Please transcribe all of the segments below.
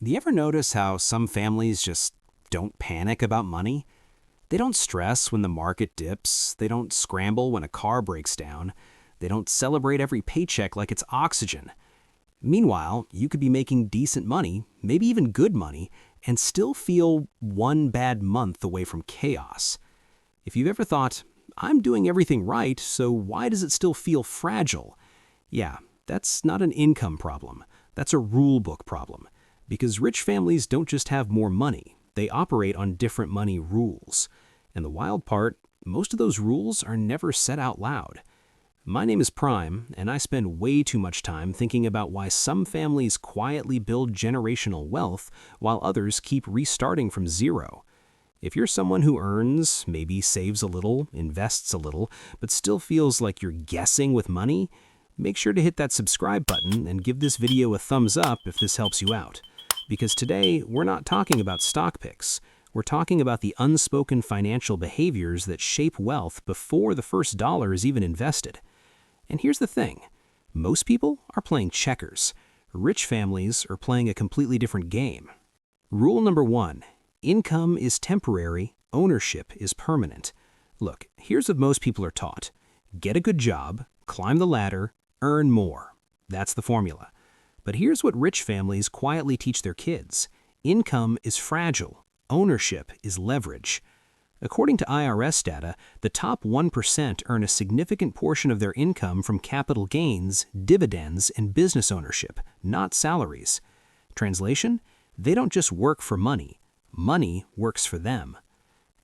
Do you ever notice how some families just don't panic about money? They don't stress when the market dips, they don't scramble when a car breaks down, they don't celebrate every paycheck like it's oxygen. Meanwhile, you could be making decent money, maybe even good money, and still feel one bad month away from chaos. If you've ever thought, I'm doing everything right, so why does it still feel fragile? Yeah, that's not an income problem. That's a rulebook problem. Because rich families don't just have more money, they operate on different money rules. And the wild part, most of those rules are never said out loud. My name is Prime, and I spend way too much time thinking about why some families quietly build generational wealth while others keep restarting from zero. If you're someone who earns, maybe saves a little, invests a little, but still feels like you're guessing with money, make sure to hit that subscribe button and give this video a thumbs up if this helps you out. Because today, we're not talking about stock picks. We're talking about the unspoken financial behaviors that shape wealth before the first dollar is even invested. And here's the thing. Most people are playing checkers. Rich families are playing a completely different game. Rule number 1. Income is temporary, ownership is permanent. Look, here's what most people are taught. Get a good job, climb the ladder, earn more. That's the formula. But here's what rich families quietly teach their kids. Income is fragile. Ownership is leverage. According to IRS data, the top 1% earn a significant portion of their income from capital gains, dividends, and business ownership, not salaries. Translation? They don't just work for money. Money works for them.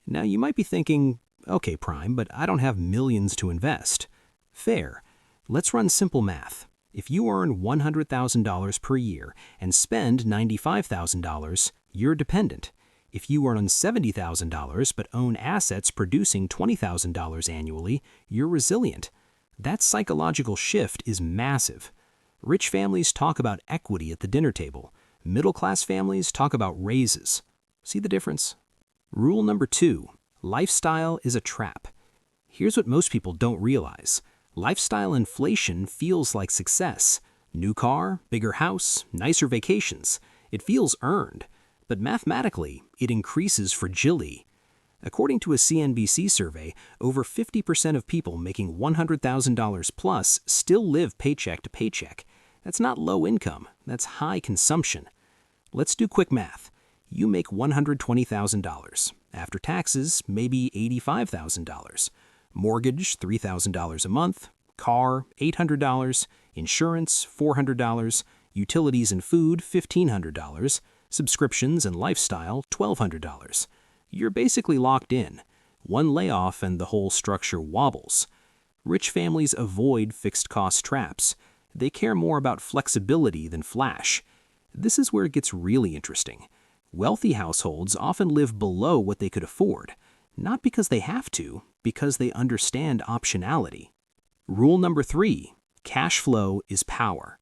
Now you might be thinking, okay, Prime, but I don't have millions to invest. Fair. Let's run simple math. If you earn $100,000 per year and spend $95,000, you're dependent. If you earn $70,000 but own assets producing $20,000 annually, you're resilient. That psychological shift is massive. Rich families talk about equity at the dinner table. Middle-class families talk about raises. See the difference? Rule number 2. Lifestyle is a trap. Here's what most people don't realize. Lifestyle inflation feels like success. New car, bigger house, nicer vacations. It feels earned. But mathematically, it increases fragility. According to a CNBC survey, over 50% of people making $100,000 plus still live paycheck to paycheck. That's not low income, that's high consumption. Let's do quick math. You make $120,000. After taxes, maybe $85,000. Mortgage, $3,000 a month. Car, $800. Insurance, $400. Utilities and food, $1,500. Subscriptions and lifestyle, $1,200. You're basically locked in. One layoff and the whole structure wobbles. Rich families avoid fixed cost traps. They care more about flexibility than flash. This is where it gets really interesting. Wealthy households often live below what they could afford, not because they have to, because they understand optionality. Rule number 3, cash flow is power.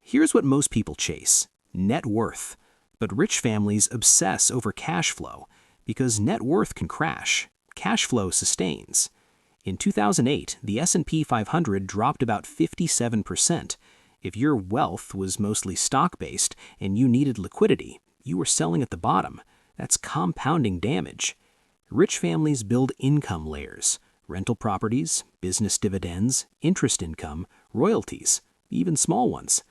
Here's what most people chase, net worth. But rich families obsess over cash flow because net worth can crash. Cash flow sustains. In 2008, the S&P 500 dropped about 57%. If your wealth was mostly stock-based and you needed liquidity, you were selling at the bottom. That's compounding damage. Rich families build income layers, rental properties, business dividends, interest income, royalties, even small ones.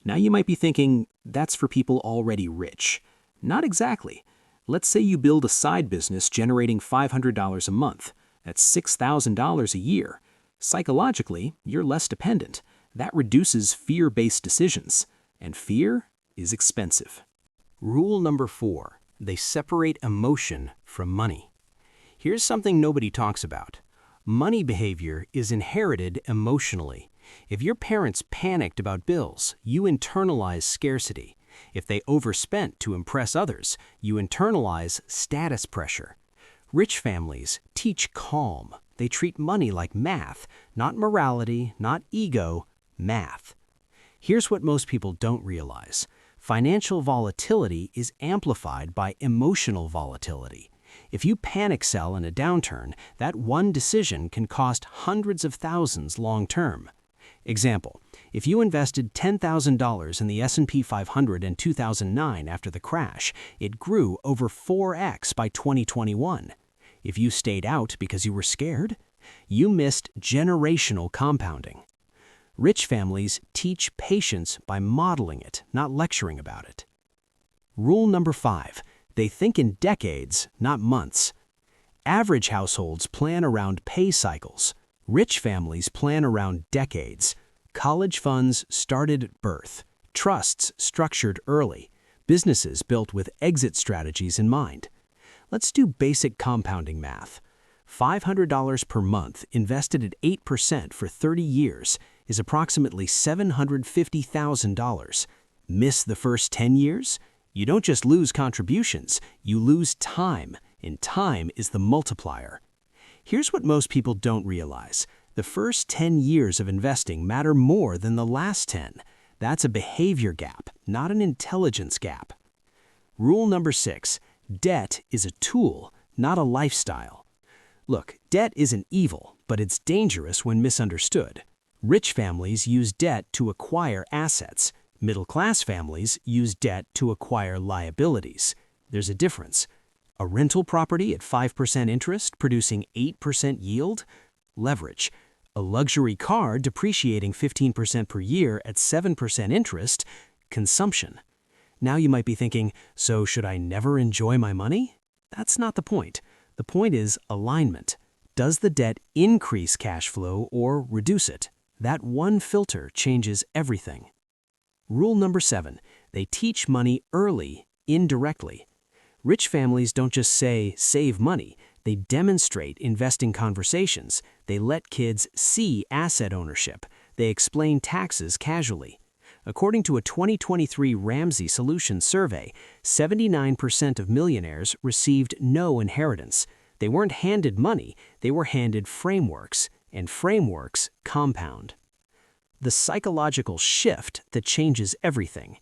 Now you might be thinking, that's for people already rich. Not exactly. Let's say you build a side business generating $500 a month. That's $6,000 a year. Psychologically, you're less dependent. That reduces fear-based decisions. And fear is expensive. Rule number 4. They separate emotion from money. Here's something nobody talks about. Money behavior is inherited emotionally. If your parents panicked about bills, you internalize scarcity. If they overspent to impress others, you internalize status pressure. Rich families teach calm. They treat money like math, not morality, not ego, math. Here's what most people don't realize. Financial volatility is amplified by emotional volatility. If you panic sell in a downturn, that one decision can cost hundreds of thousands long term. Example, if you invested $10,000 in the S&P 500 in 2009 after the crash, it grew over 4x by 2021. If you stayed out because you were scared, you missed generational compounding. Rich families teach patience by modeling it, not lecturing about it. Rule number 5, they think in decades, not months. Average households plan around pay cycles. Rich families plan around decades. College funds started at birth. Trusts structured early. Businesses built with exit strategies in mind. Let's do basic compounding math. $500 per month invested at 8% for 30 years is approximately $750,000. Miss the first 10 years? You don't just lose contributions, you lose time, and time is the multiplier. Here's what most people don't realize. The first 10 years of investing matter more than the last 10. That's a behavior gap, not an intelligence gap. Rule number 6, debt is a tool, not a lifestyle. Look, debt isn't evil, but it's dangerous when misunderstood. Rich families use debt to acquire assets. Middle-class families use debt to acquire liabilities. There's a difference. A rental property at 5% interest producing 8% yield? Leverage. A luxury car depreciating 15% per year at 7% interest? Consumption. Now you might be thinking, so should I never enjoy my money? That's not the point. The point is alignment. Does the debt increase cash flow or reduce it? That one filter changes everything. Rule number 7, they teach money early, indirectly. Rich families don't just say, save money. They demonstrate investing conversations. They let kids see asset ownership. They explain taxes casually. According to a 2023 Ramsey Solutions survey, 79% of millionaires received no inheritance. They weren't handed money, they were handed frameworks, and frameworks compound. The psychological shift that changes everything.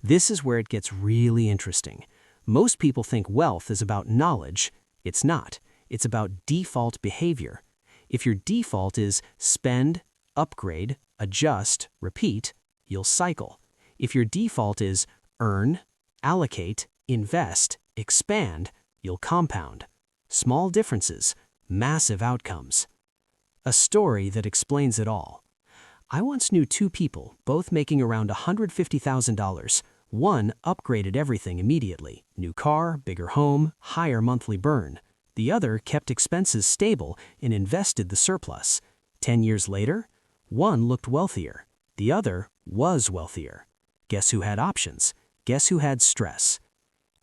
This is where it gets really interesting. Most people think wealth is about knowledge. It's not. It's about default behavior. If your default is spend, upgrade, adjust, repeat, you'll cycle. If your default is earn, allocate, invest, expand, you'll compound. Small differences, massive outcomes. A story that explains it all. I once knew two people, both making around $150,000. One upgraded everything immediately. New car, bigger home, higher monthly burn. The other kept expenses stable and invested the surplus. 10 years later, one looked wealthier. The other was wealthier. Guess who had options? Guess who had stress?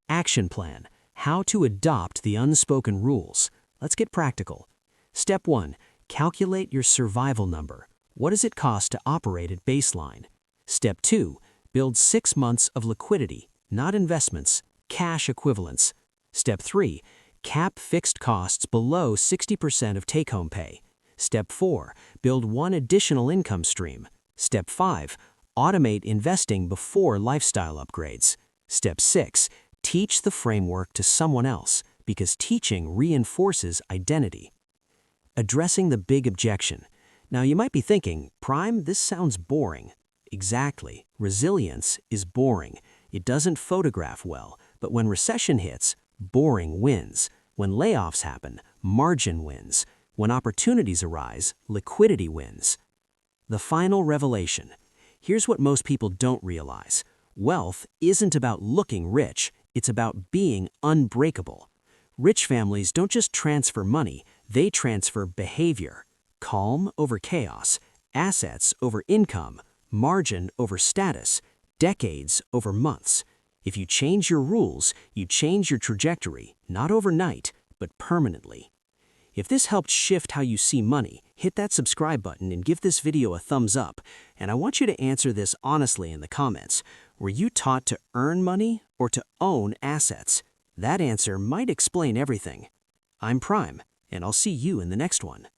Action plan. How to adopt the unspoken rules. Let's get practical. Step 1. Calculate your survival number. What does it cost to operate at baseline? Step 2. Build 6 months of liquidity, not investments, cash equivalents. Step 3. Cap fixed costs below 60% of take-home pay. Step 4. Build one additional income stream. Step 5. Automate investing before lifestyle upgrades. Step 6. Teach the framework to someone else, because teaching reinforces identity. Addressing the big objection. Now you might be thinking, Prime, this sounds boring. Exactly. Resilience is boring. It doesn't photograph well, but when recession hits, boring wins. When layoffs happen, margin wins. When opportunities arise, liquidity wins. The final revelation. Here's what most people don't realize. Wealth isn't about looking rich, it's about being unbreakable. Rich families don't just transfer money, they transfer behavior. Calm over chaos, assets over income, margin over status, decades over months. If you change your rules, you change your trajectory, not overnight, but permanently. If this helped shift how you see money, hit that subscribe button and give this video a thumbs up. And I want you to answer this honestly in the comments. Were you taught to earn money or to own assets? That answer might explain everything. I'm Prime, and I'll see you in the next one.